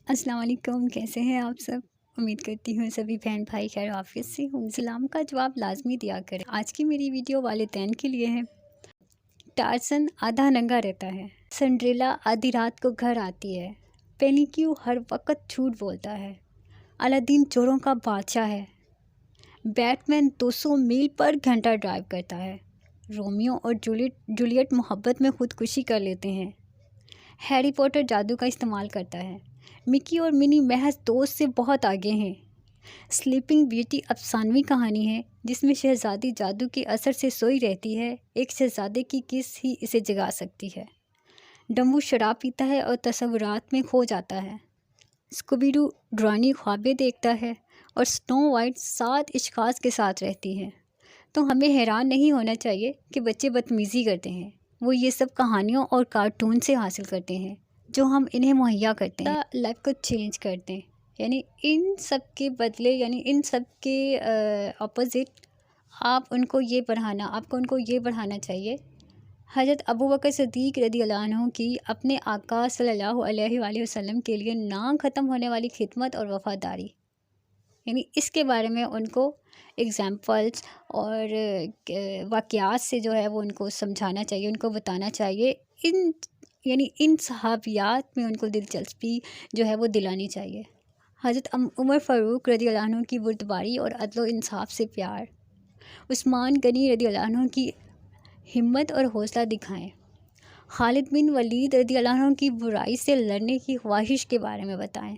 अस्सलाम वालेकुम, कैसे हैं आप सब। उम्मीद करती हूँ सभी बहन भाई खैर आफियत से हों। सलाम का जवाब लाजमी दिया करें। आज की मेरी वीडियो वालिदैन के लिए है। टार्ज़न आधा नंगा रहता है, सिंड्रेला आधी रात को घर आती है, पेनिक्यू हर वक्त झूठ बोलता है, अलादीन चोरों का बादशाह है, बैटमैन 200 मील पर घंटा ड्राइव करता है, रोमियो और जूलियट मोहब्बत में खुदकुशी कर लेते हैं, हैरी पॉटर जादू का इस्तेमाल करता है, मिकी और मिनी महज दोस्त से बहुत आगे हैं, स्लीपिंग ब्यूटी अफसानवी कहानी है जिसमें शहज़ादी जादू के असर से सोई रहती है, एक शहज़ादे की किस ही इसे जगा सकती है, डम्बू शराब पीता है और तस्वुरात में खो जाता है, स्कूबी-डू डरावनी ख्वाबें देखता है और स्नो वाइट 7 अशख़ास के साथ रहती है। तो हमें हैरान नहीं होना चाहिए कि बच्चे बदतमीज़ी करते हैं, वो ये सब कहानियों और कार्टून से हासिल करते हैं जो हम इन्हें मुहैया करते हैं। लाइफ को चेंज करते हैं, यानी इन सब के बदले, यानी इन सब के अपोज़िट आपको उनको ये बढ़ाना चाहिए। हज़रत अबू बकर सिद्दीक़ रज़ियल्लाहु अन्हु की अपने आका सल्लल्लाहु अलैहि वसल्लम के लिए ना ख़त्म होने वाली खिदमत और वफ़ादारी, यानी इसके बारे में उनको एग्ज़ाम्पल्स और वाक़यात से जो है वो उनको समझाना चाहिए, उनको बताना चाहिए। इन सहाबियात में उनको दिलचस्पी जो है वो दिलानी चाहिए। हज़रत उमर फ़ारूक रज़ियल्लाहु अन्हु की बुर्दबारी और अदल इंसाफ से प्यार, उस्मान गनी रज़ियल्लाहु अन्हु की हिम्मत और हौसला दिखाएं, खालिद बिन वलीद रज़ियल्लाहु अन्हु की बुराई से लड़ने की ख्वाहिश के बारे में बताएं,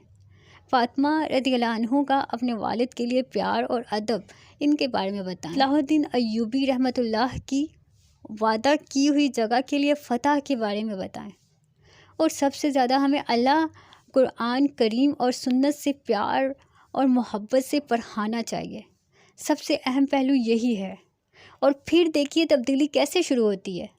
फ़ातिमा रज़ियल्लाहु अन्हु का अपने वालिद के लिए प्यार और अदब, इनके बारे में बताएं। सलाहुद्दीन अय्यूबी रहमतुल्लाह की वादा की हुई जगह के लिए फ़तह के बारे में बताएं। और सबसे ज़्यादा हमें अल्लाह, कुरान करीम और सुन्नत से प्यार और मोहब्बत से पढ़ाना चाहिए। सबसे अहम पहलू यही है। और फिर देखिए तब्दीली कैसे शुरू होती है।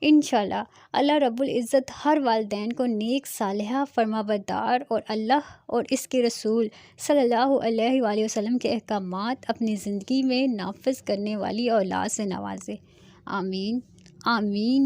इंशाल्लाह अल्लाह रब्बुल इज़्ज़त हर वालिदैन को नेक, सालिहा, फरमाबरदार और अल्लाह और इसके रसूल सल्लल्लाहु अलैहि वसल्लम के अहकामात अपनी ज़िंदगी में नाफिज करने वाली औलाद से नवाजे। आमीन आमीन।